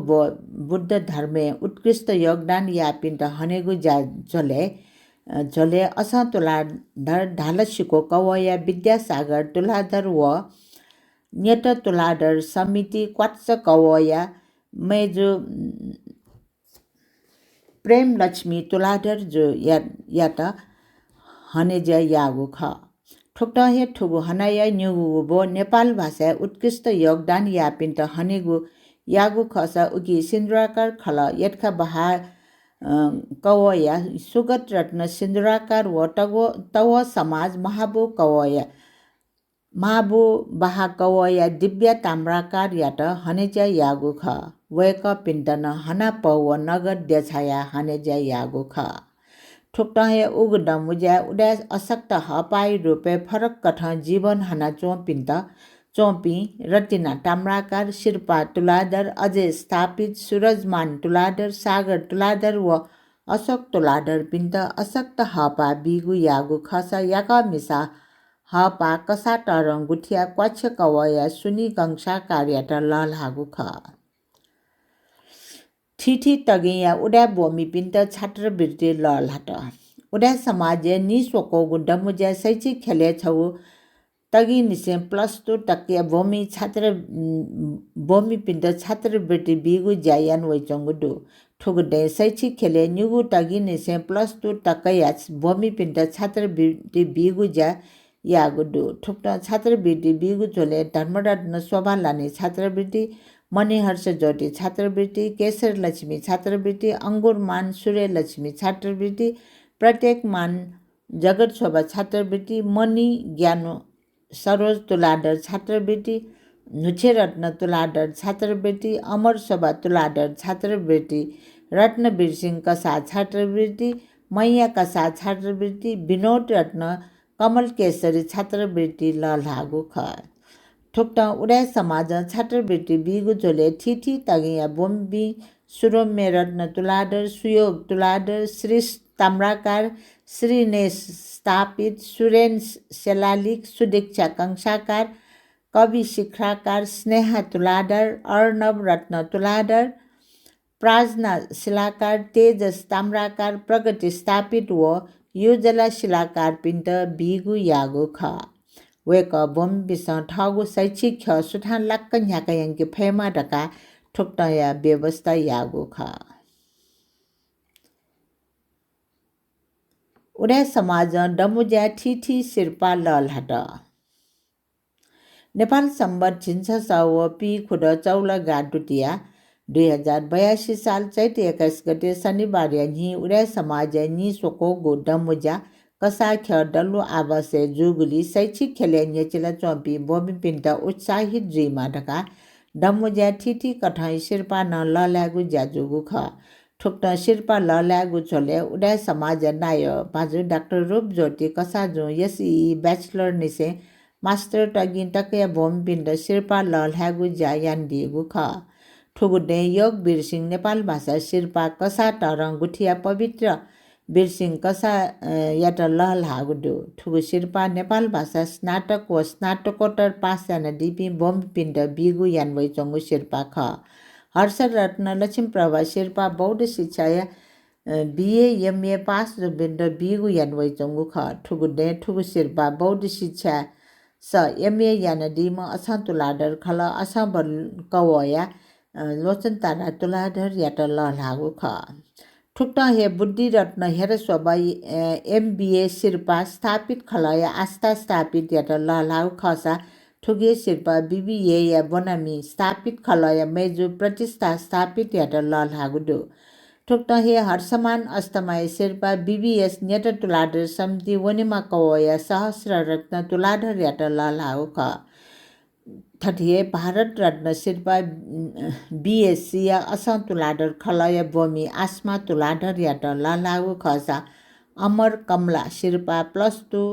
बुद्ध धर्मे उत्कृष्ट योगदान या पिन्ट हनेगु जा जले अस तुलाधर ढालसिको कवया विद्यासागर तुलाधर व न्यत तुलाधर समिति क्वात्स कवया मेजु प्रेम लक्ष्मी तुलाधर जो यात हनेज यागु ख ठोक्टा हे ठुगु हनाया न्युगु बो नेपाल भाषा उत्कृष्ट योगदान या पिन्ट हनेगु यागु खस उकी सिन्द्राकार खल यतका बहा कवया सुगत रत्न सिन्द्राकार व तव समाज महाबु कवया महाबु बहा कवया दिव्य ताम्राकार यात हनेज यागु ख वेक पिन्टन हना पव नगद देछाया हनेज यागु ख ठुक्टा हे उगड मुजा उडा असक्त हपाई रुपे फरक कठ जीवन हना चोपी रतिना ताम्राकार शिर्पा तुलादर अझै स्थापित सूरजमान तुलादर सागर तुलादर व अशोक तुलादर पिन्ट असक्त हपा बिगु यागु खस याका मिसा हपा कसा तरङ गुठिया क्वाछ कवया सुनि कंसा कार्य त लल्हागु ख ठीठी तगिया उडा बोमी पिन्ट छात्रवृत्ति लल्हाट उडा समाज नि सोको गुड्डमुजा शैक्षिक खेले छौ तगी निसे +2 टक्के बोमी पिन्ट छात्रवृत्ति बिगु जायान वैचंगुडु ठुगुडे शैक्षिक खेले न्युगु तगी निसे +2 टक्के बोमी पिन्ट छात्रवृत्ति बिगु जा यागुडु ठुक्टा छात्रवृत्ति बिगु चोले धर्मरत्न शोभा लाने छात्रवृत्ति मणिहर्ष ज्योति छात्रवृत्ति केशर लक्ष्मी छात्रवृत्ति अंगुर मान सूर्य लक्ष्मी छात्रवृत्ति प्रत्येक मान जगत शोभा छात्रवृत्ति मणि ज्ञान सरोज तुलाडर छात्रवृत्ति नुछे रत्न तुलाडर छात्रवृत्ति अमर शोभा तुलाडर छात्रवृत्ति रत्न बिरसिंह कसा छात्रवृत्ति मैया कसा छात्रवृत्ति विनोद रत्न कमल केसरी छात्रवृत्ति लल्हागु ख ठोक्टा उडा समाज छात्रवृत्ति बिगु जोले ठीठी तगिया बोम्बी सुरोम्य रत्न तुलाडर सुयोग तुलाडर श्री ताम्राकार श्रीने स्थापित सुरेन शेलालिक सुदीक्षा कंसाकार कवि शिखराकार स्नेहा तुलाडर अर्णव रत्न तुलाडर प्राजना शिलाकार तेजस ताम्राकार प्रगति स्थापित व युजला शिलाकार पिन्ट बिगु यागु ख वेक बोम बिस ठगु शैक्षिक ख सुठान लक्क न्याका यंके फेमा डका ठोक्टया व्यवस्था यागु ख उडा समाज डमुजा ठीठी शिर्पा लल्हाट नेपाल सम्बत झिन्छ सव पी खुड चौल गाडुटिया 2082 साल चैत 21 गते शनिबार नि उडा समाज नि सोको गो डमुजा कसा ख डल्लो आवासे जुगुली शैक्षिक खेले नेचिला चम्पी बोमी पिन्टा उत्साहित जुइमा ढका डमुजा ठिठी कठाई शिर्पा न ललागु ज्याजुगु ख ठुक्ट शिर्पा ललागु छोले उडा समाज नाय बाजु डाक्टर रूप ज्योति कसा जो यसी ब्याचलर निसे मास्टर टगिन टकया बोमी पिन्ट शिर्पा ललागु ज्यायान दिगु ख ठुगुडे योग बिरसिंह नेपाल भाषा शिर्पा कसा टरङ गुठिया पवित्र बिरसिंह कसा याट लहल हागुडो ठुगु शिर्पा नेपाल भाषा स्नातक व स्नातकोत्तर पास जान डिपी बोम पिण्ड बिगु यानवै चंगु शिर्पा ख हर्ष रत्न लक्ष्मी प्रभा शिर्पा बौद्ध शिक्षा बीए एमए पास जो बिण्ड बिगु यानवै चंगु ख ठुगुडे ठुगु शिर्पा बौद्ध शिक्षा स एमए यान डिम असा तुलाडर खल असा बल कवया लोचन तारा तुलाधर याट लहल हागु ख ठुक्टा हे बुद्धि रत्न हेर स्वभाई एमबीए शिर्पा स्थापित खलया आस्था स्थापित याट लहलाउ खसा ठुगे शिर्पा बीबीए या बनामी स्थापित खलया मेजु प्रतिष्ठा स्थापित याट लहलागुडो ठुक्टा हे हर्षमान अस्तमाय शिर्पा बीबीएस नेट तुलाधर समिति वनिमा कवया सहस्र रत्न तुलाधर याट लहलाउ ख थटिए भारत रत्न शिर्पा बीएससी या असम तुलाधर खलय बोमी आसमा तुलाधर याट ललागु खसा अमर कमला शिर्पा +2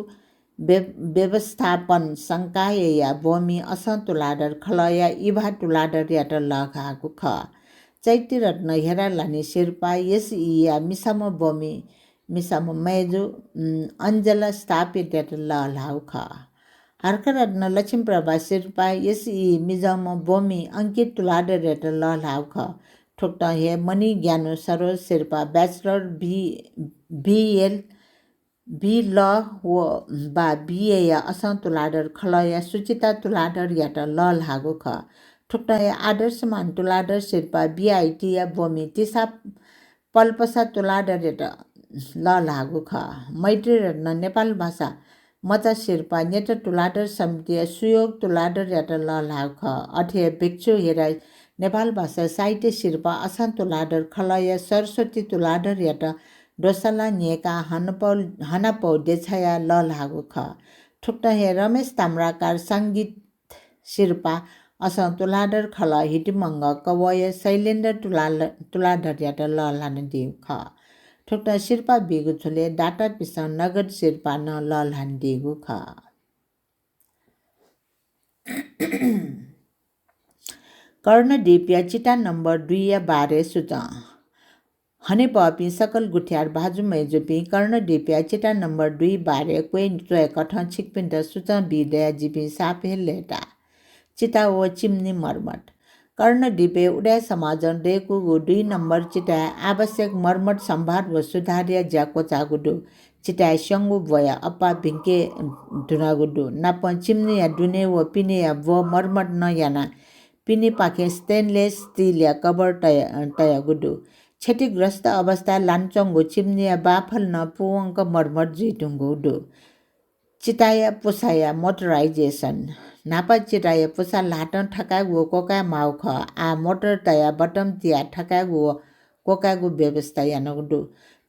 व्यवस्थापन संकाय या बोमी असम तुलाधर खलय इभा तुलाधर याट लगागु ख चैती रत्न हेरा लानी शिर्पा यस या मिसाम बोमी मिसाम मेजु अञ्जला स्थापित याट ललागु ख हर्करत्न लक्ष्मी प्रभा शिर्पा यसी मिजम बोमी अंकित तुलाधर याट ललाउ ख ठोक्ट हे मणि ज्ञानो Saroj शिर्पा bachelor BL B L व बा बीए या असम तुलाधर खलया सुचिता तुलाधर याट ललागु ख ठोक्ट हे आदर्शमान तुलाधर शिर्पा बीआईटी या बोमी तिसा पल्पसा तुलाधर याट ललागु ख मैत्री रत्न नेपाल भाषा मचा शिर्पा नेट तुलाधर समिति सुयोग तुलाधर याट ललाउ ख अठे भिक्षु हेरा नेपाल भाषा साहित्य शिर्पा असम तुलाधर खलया सरस्वती तुलाधर याट डोसला नेका हनपौ देछया ललागु ख ठुक्ट हे रमेश ताम्राकार संगीत शिर्पा असम तुलाधर खल हिटिमंग कवय शैलेन्द्र तुलाधर याट ललान दिउ ख ठुक्ट शिर्पा बिगु छोले डाटा पिसा नगद शिर्पा न ललान दिगु ख कर्णदीप या चिटा नंबर 2 या 12 सुचा हने पपी सकल गुठियार बाजु मेजुपी कर्णदीप या चिटा नंबर 2 12 क्वेन चोय कठन छिकपिन्ट सुचा बिदया जिपी सापे लेटा चिता ओ चिमनी मर्मट कर्णदीपे उडा समाजन डेकु 2 नंबर चिटा आवश्यक मर्मट सम्भार व सुधार्य ज्याको चागुडु चिटा संगु भया अपा भिंके धुनागुडु नाप चिमनी या दुने व पिने या व मर्मट न याना पिने पाखे स्टेनलेस स्टील या कबर तया गुडु क्षतिग्रस्त अवस्था लान्चंगु चिमनी या बाफल न पुवंक मर्मट जिटुंगुडु चिताया पुसाया मोटराइजेसन नापा चिटाया पुसा लाटन ठकागु कोका माउख आ मोटर तया बटम तिया ठकागु कोकागु व्यवस्था यानगुडु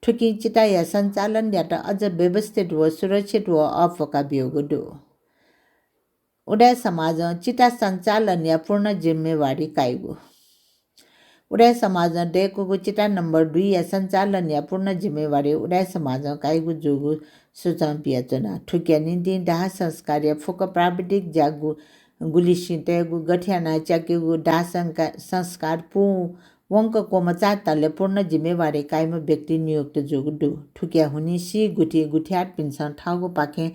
ठुकी चिताया सञ्चालन यात अझ व्यवस्थित व सुरक्षित व अफका बियोगुडु उडा समाज चिता सञ्चालन या पूर्ण जिम्मेवारी काइगु उडा समाज डेको चिटा नंबर 2 या सञ्चालन या पूर्ण जिम्मेवारी उडा समाज काइगु जुगु सुचन पियाचना ठुक्या निन्दि दाह संस्कार या फुक प्राविधिक जागु गुलिसितेगु गठ्याना च्याकेगु दाह संस्कार पु वंक कोमचा तले पूर्ण जिम्मेवारी काइम व्यक्ति नियुक्त जुगु ठुक्या हुनी सी गुठी गुठ्याट पिन्सन ठाउको पाखे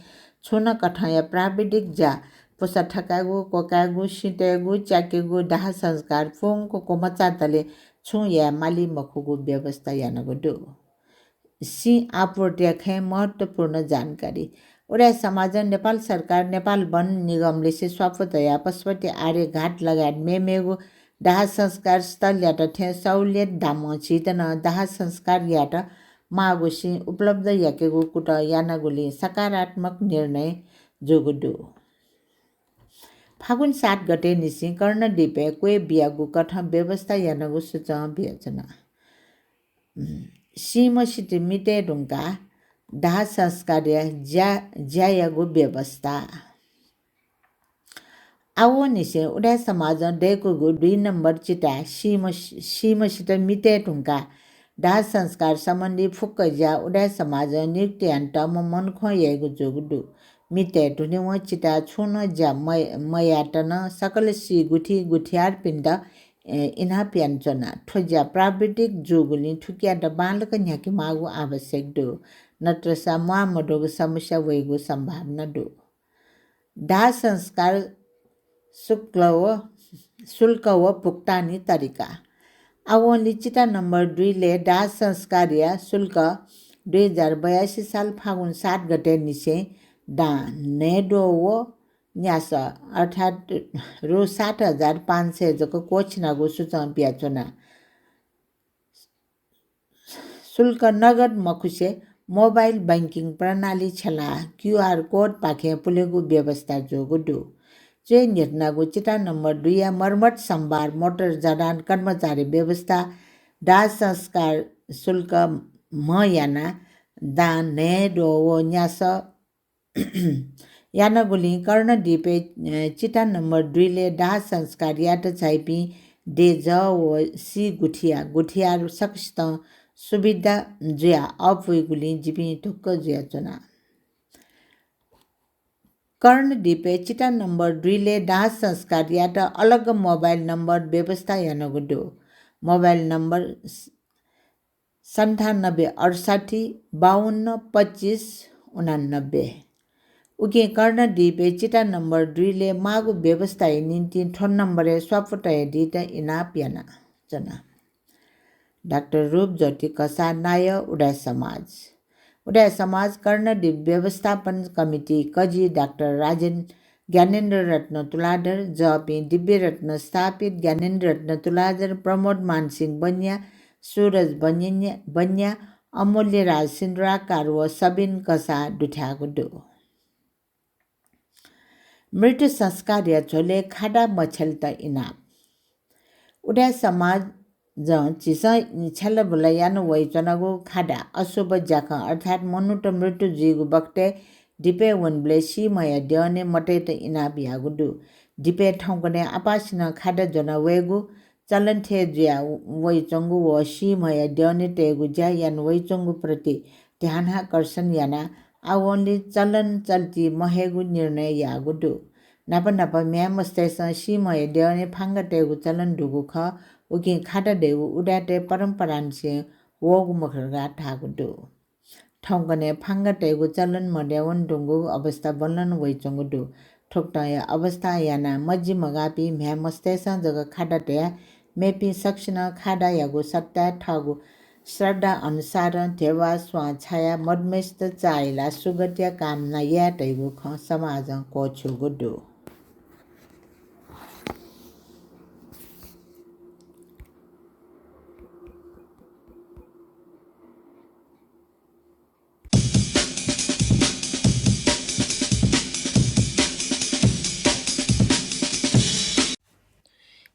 छोन कठाया प्राविधिक जा पोसा ठकागु कोकागु सिटेगु च्याकेगु दाह संस्कार फोंको कोमचा तले छु या माली मखुगु व्यवस्था यानगुडु सी आपूर्ति खे महत्वपूर्ण जानकारी उडा समाज नेपाल सरकार नेपाल वन निगमले से स्वाफतया पशुपति आर्य घाट लगायत मेमेगु दाह संस्कार स्थल यात थे सहुलियत दाम छितन दाह संस्कार यात मागुसी उपलब्ध याकेगु कुट यानगुली सकारात्मक निर्णय जोगुडु फागुन 7 गते निसी कर्ण डिपे क्वे बियागु कथा व्यवस्था यानगु सुच बियचना सीम सिटी मिटे ढुङ्गा दाह संस्कार्य ज्यायागु व्यवस्था आwo निसे उडा समाज डेकुगु 2 नम्बर चिटा सीम सिट मिटे ढुङ्गा दाह संस्कार सम्बन्धी फुक्क ज्या उडा समाज नियुक्ति तम मन खोयेगु जोगुडु मिटे ढुने व चिटा छुन ज्या मयाटन सकल सी गुठी गुठियार पिण्ड इना प्यान्चना ठोज्या प्राविधिक जोगुली ठुकिया द बालक न्याकी मागु आवश्यक दो नत्र सा मडोगु समस्या वेगु सम्भावना दो दाह संस्कार शुल्क व भुक्तानी तरिका आवली चिटा नम्बर 2 ले दाह संस्कार्य शुल्क 2082 साल फागुन 7 गते निसे दा नेडो व न्यास अर्थात रु 60,500 जको कोचनागु सुचन प्याचना शुल्क नगद मखुसे मोबाइल बैंकिङ प्रणाली छला QR कोड पाखे पुलेगु व्यवस्था जोगुडु जे निर्नागु चिटा नम्बर 2 या मर्मत सम्भार मोटर जडान कर्मचारी व्यवस्था दाह संस्कार शुल्क याना दा नेडो व न्यास यानगुली कर्ण डिपे चिटा नम्बर 2 ले दाह संस्कार यात छाइपी दे ज व सी गुठिया सक्स्त सुविधा ज्या अपुगुली जिपी ठुक्क ज्या चना कर्ण डिपे चिटा नम्बर 2 ले दाह संस्कार यात अलग मोबाइल नम्बर व्यवस्था यानगुडो मोबाइल नम्बर 97 68 52 25 89 उके कर्ण डिपे चिटा नम्बर 2 ले मागु व्यवस्था निम्ति ठोन नम्बर स्वापट डिटा इना प्याना जना डाक्टर रूप ज्योति कसा नाय उडा समाज कर्ण डिप व्यवस्थापन कमिटी कजी डाक्टर राजन ज्ञानेन्द्र रत्न तुलाधर जपी दिव्य रत्न स्थापित ज्ञानेन्द्र रत्न तुलाधर प्रमोद मानसिंह बन्या सूरज बन्या अमूल्य राज सिन्धुराकार व सबिन कसा दुठ्यागुडो मृत्यु संस्कार या झोले खाडा मछल त इनाम उडा समाज चिसा छल बुलायान वै चनगु खाडा अशुभ जाक अर्थात मनुट मृत्यु जीगु बक्ते डिपे वनब्ले सी मया द्यने मटे त इना बिहागुडु डिपे ठौकने आपासिन खाडा जना वेगु चलन थे ज्या वै चंगु व सी मया द्यने तेगु ज्या यान वै चंगु प्रति ध्यान आकर्षण याना आवनले चलन चल्ती महेगु निर्णय यागुडु नापा म्या मस्तेस सी मया द्यने फांग तेगु चलन दुगु ख उके खाटा देगु उडाटे परम्परांसे वगु मखरगा ठागुडु ठौकने फांग तेगु चलन मड्यावन दुगु अवस्था बलन वै चंगुडु ठोक्टाया अवस्था याना मज्जी मगापी म्या मस्तेस जग खाटा ते मेपी सक्सन खाडा यागु सट्टा ठागु श्रद्धा अनुसार देवा स्वा छाया मदमेस्त चाइला सुगत्या कामना या तैगु ख समाज को छुगुडु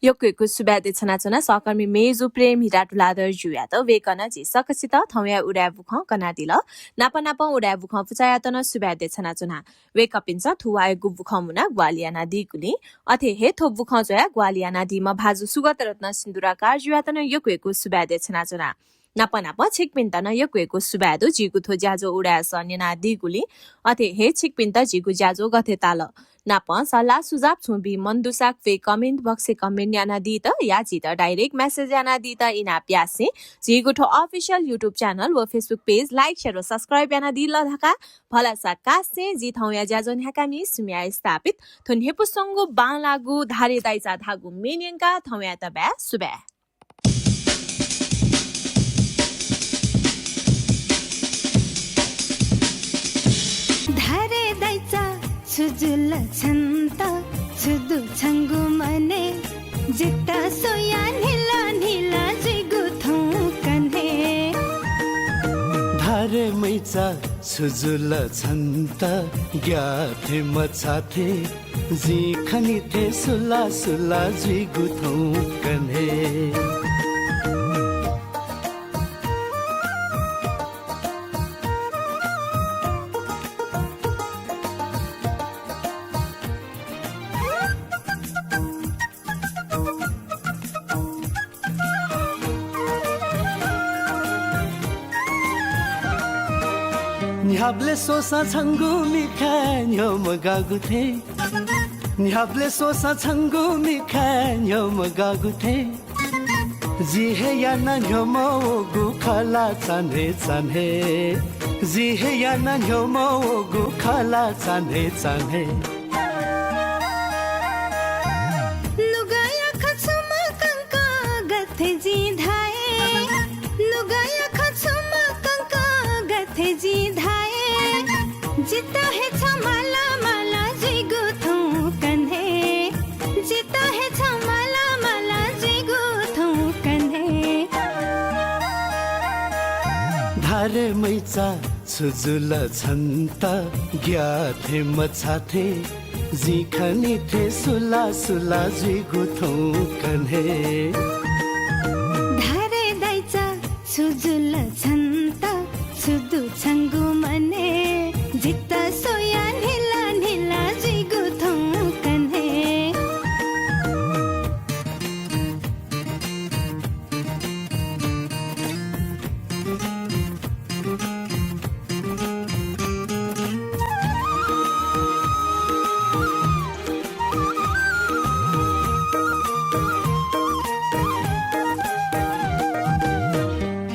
योक्वेको सुब्यादे छनाचना सहकर्मी मेजु प्रेम हिराटुलादर जुयात वेकन जी सकसित थौया उडा बुख कनादिल नापा उडा बुख फुचायातन सुब्यादे छनाचना वेकपिन्छ थुवाय गु बुख मुना ग्वालियाना दिगुली अथे हे थो बुख जया ग्वालियाना दिमा भाजु सुगत रत्न सिन्दुराकार जुयातन योक्वेको सुब्यादे छनाचना नापा छिकपिन्तन योक्वेको सुब्यादो जिगु थो ज्याजो उडा सन्यना दिगुली अथे हे छिकपिन्त जिगु ज्याजो गथे ताल नाप सल्लाह सुझाव छुबी मन्दुसाक फे कमेन्ट बक्से कमेन्ट याना दी त या जित डाइरेक्ट मेसेज याना दी त इना प्यासे जिगुठो अफिशियल युट्युब च्यानल व फेसबुक पेज लाइक शेयर व सब्स्क्राइब याना दी ल धका भलासा कासे जी थौ या ज्याजन ह्याकामी सुम्या स्थापित थुन हेपुसंगु बांलागु धारे दाइचा धागु मेनियनका थौ या त बे सुबे धारे दाइचा सुजुल छन्त सुदु छंगु मने जिता सोया नीला नीला जिगु थौ कन्हे धारे मैचा सुजुल छन्त ग्याथे मछाथे जी खनी थे सुला सुला जी गुथौ कन्हे निहाब्ले सोसा छङ्गु मिखा न्यम गागु थे निहाब्ले सोसा छङ्गु मिखा न्यम गागु थे जी हे या न न्यम गु खला चान्हे चान्हे जी हे या न न्यम गु खला चान्हे चान्हे नुगाया खचुमा कंका गथे जी धाए नुगाया खचुमा कंका गथे जी धाए जिता है छमाला माला जी गुथौ कन्हे जिता है छमाला माला जी गुथौ कन्हे धारे मैचा सुजुल छन्त ग्याथे मछाथे जी खनी थे सुला सुला जी गुथौ कन्हे धारे दाइचा सुजुल छन्त सुदु छङ्गु मने जित्ता सोया नीला नीला जी गुथौ कन्हे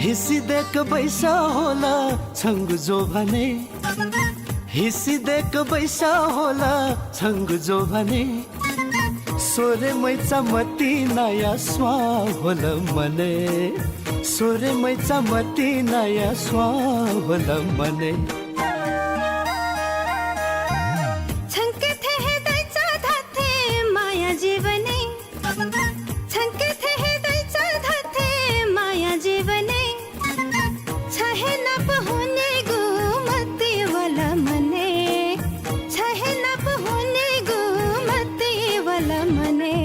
हिसिदेक बैसा होला छङ्गु जो भने हिसिदेक बैसा होला छङ्गु जो भने सोरे मैचा मती नयाँ स्वा होला मने सोरे मैचा मती नयाँ स्वा होला मने छङ्के थे हे दैचा धाथे माया जीवने छङ्के थे हे दैचा धाथे माया जीवने छहे न पहुने गो मती वाला मने छहे न पहुने गो मती वाला मने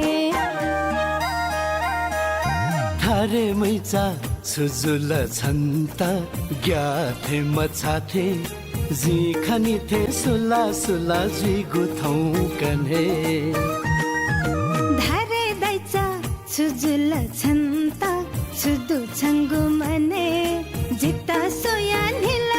थारे मैचा सुजुल छन्त ग्याथे मछाथे जी खनी थे सुला सुला जी गुथौ कन्हे धारे दैचा सुजुल छन्त सुदु छङ्गु मने जित्ता सोया नीला